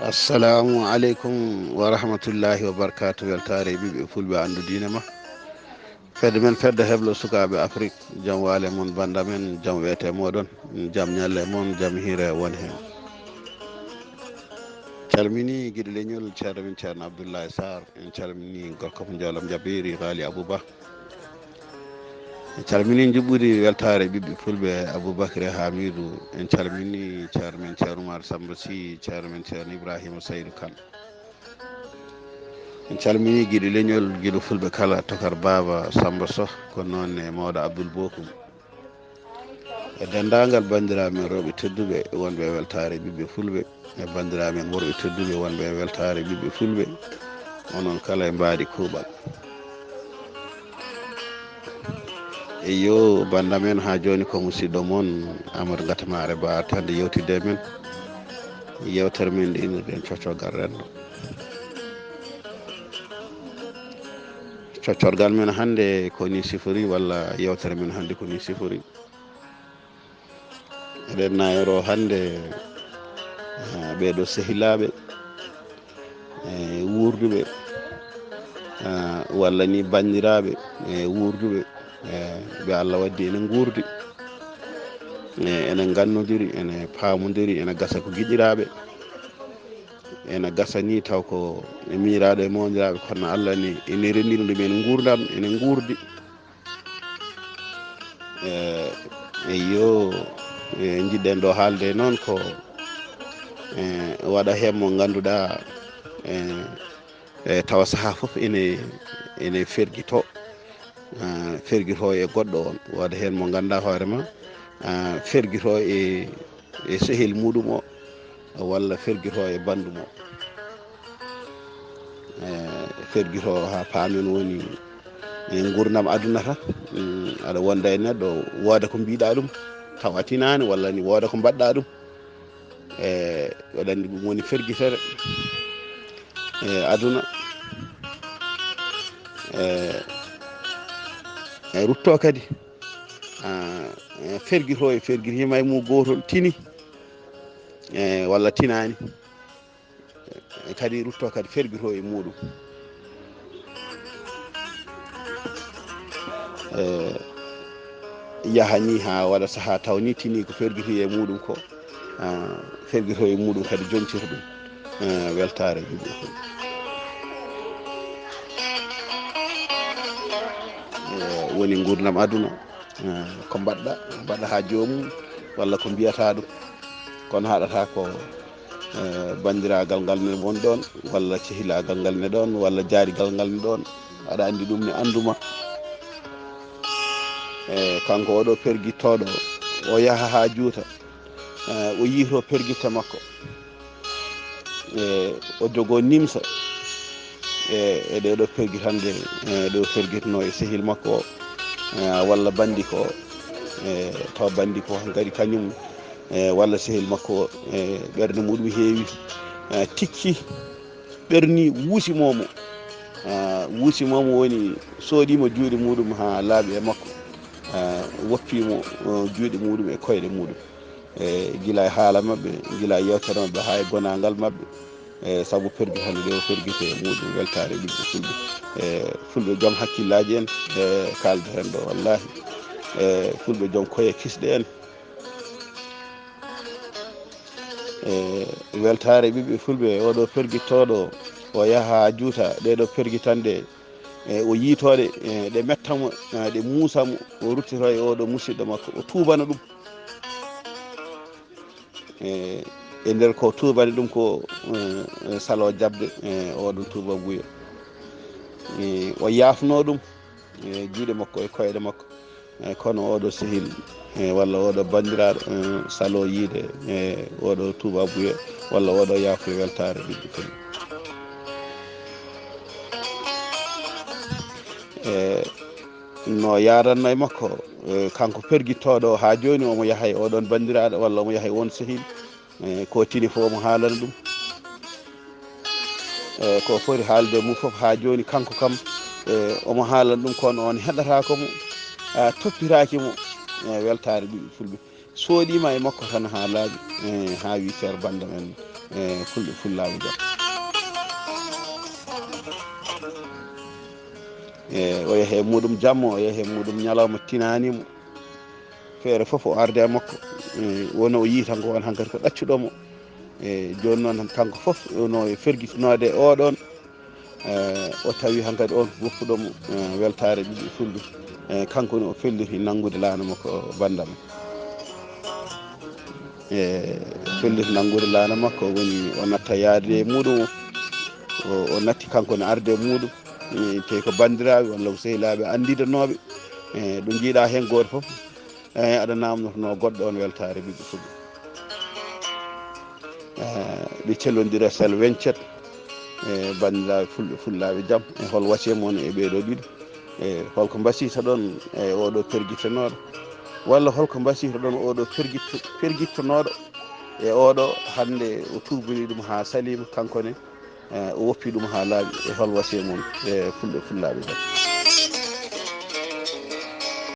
assalamu aleykum wa rahmatullahi wa barakatu. weltare ɓiɓe fulɓe andu dina ma fedde men fedde heblo sukaɓe afrique jaam waale moon banda men jaam wiyete moɗon jaam ñalle moon jaam hiire woni hen. calmini guiɗo leñol ceerno men ceerno abdoullahi sar, en calmini gorko mo jawlam jabiri haali abouba, en calmini juɓɓudi weltare ɓiɓɓe fulɓe aboubacry hamidou, en calmini ceerno men ceerno oumar samba sy, ceerno men ceerno ibrahima saydou kane, en calmini guiɗo leñol guiɗo fulɓe kala tokar baba samba soh, kono noon e mawɗo abdoul bokum e dendagal bandiraɓe men rewɓe tedduɓe wonɓe e weltare ɓiɓɓe fulɓe e bandiraɓe men worɓe tedduɓe wonɓe e weltare ɓiɓɓe fulɓe, onon kala e mbaɗi kuuɓal. e yo banda men ha joni ko musidɗo moon amadou gatamare ba arti hande yewtidde men yewtere men nde innirɗen coccogal rendo. coccorgal men hande koni sifori walla yewtere men hande koni sifori, eɗen nayoro hande ɓeɗo sehilaɓe wurduɓe walla ni bandiraɓe wurduɓe ɓe Allah waddi ene gurdi ene gannodiri ene pamodiri ene gasa ko giƴiraɓe, ene gasa ni taw ko miraɗo e mawdiraɓe, kono Allah ni ene rendino ɗumen gurdam ene gurdi. yo jiɗɗen ɗo haalde noon ko waɗa hen mo ganduɗa tawa saaha foof ene ferguito e goɗɗo on, waɗa hen mo ganduɗa hoorema ferguito e sehil muɗum o walla ferguito e bandum o, ferguito ha paamen woni gurdam aduna tan. aɗa wonda e neɗɗo wooda ko mbiɗa ɗum tawa tinani, walla ni wooda ko mbaɗɗa ɗum waɗa andi ɗum woni ferguitere aduna. rutto kadi ferguito e ferguitima e mum gotol tini walla tinani kadi rutto kadi ferguito e muɗum. yahani ha waɗa saaha tawni tini ko ferguiti e muɗum ko ferguito e muɗum kadi joncita ɗum weltare ɓiɓɓe fulɓe. woni gurdam aduna ko mbaɗɗa ha jomum walla ko mbiyata ɗum, kono haɗata ko bandiragal ngal ne won ɗon, walla cehilagal ngal ne ɗon, walla jaarigal ngal ne ɗon, aɗa andi ɗum ne anduma. kanko oɗo perguittoɗo o yaaha ha juuta o yiito perguitta makko o jogo nimsa e ɗeɗo perguitande ɗo perguitno e sehil makko o walla bandi ko taw bandi ko gari kañum walla sehil makko ɓerde muɗum heewi tikki ɓerni wuusimomo woni soɗimo juuɗe muɗum ha laaɓi e makko, woppimo juuɗe muɗum e koyɗe muɗum guila e haala mabɓe, guila e yewtere mabɓe ha e gonagal mabɓe, saabu perguitande nde o perguite e muɗum weltare ɓiɓɓe fulɓe. fulɓe joom hakkillaji en kaldeten ɗo wallahi, fulɓe joom koye kisɗe en weltare ɓiɓɓe fulɓe. oɗo perguittoɗo o yaaha juuta ɗeɗo perguitande o yiitoɗe ɗe mettamo ɗe muusamo, o ruttito e oɗo musidɗo makko o tubana ɗum e nder ko tubani ɗum ko salo jabde oɗon tubabuyo, o yafno ɗum juuɗe makko e koyɗe makko, kono oɗo sehil walla oɗo bandiraɗo salo yiide oɗo tubabuyo walla oɗo yaafo e weltare ɓiɓɓe fulɓe. no yaranno e makko kanko perguittoɗo ha joni omo yaha e oɗon bandiraɗo walla omo yaha e won sehil ko tini fo omo haalana ɗum ko foti haalde mum foof ha joni kanko kam omo haalana ɗum kono on heɗatakomo toppitakimo weltare ɓiɓɓe fulɓe soɗima e makko tan ha laaɓi ha witere banda men fulɓe fullaɓe jam o yeehe muɗum jamma o yeehe muɗum ñalawma tinanimo feere foof o arde e makko woni o yii tan ko won hankkadi ko ɗaccuɗomo joni noon kanko foof no ferguitinode e oɗon o tawi hankkadi on woppuɗomo weltare ɓiɓɓe fulɓe kanko ni o felliti nanggude laana makko bandam felliti nanggude laana makko woni o natta yaade e muɗum o natti kanko ne arde e muɗum tawi ko bandiraɓe walla ko sehilaɓe andidanoɓe ɗo jiiɗa hen goto foof aɗa namdotono goɗɗo on weltare ɓiɓɓe fulɓe ɓe cellodira sel wencet bandiraɓe fulɓe fullaɓe jaam e hol wasiya moon e ɓeɗo ɗiɗo holko basiyta ɗon e oɗo perguitanoɗo walla holko basiyta ɗon oɗo perguittonoɗo e oɗo hande o turbini ɗum ha salima kankone o woppi ɗum ha laaɓi e hol wasiya moon e fulɓe fullaɓe jaam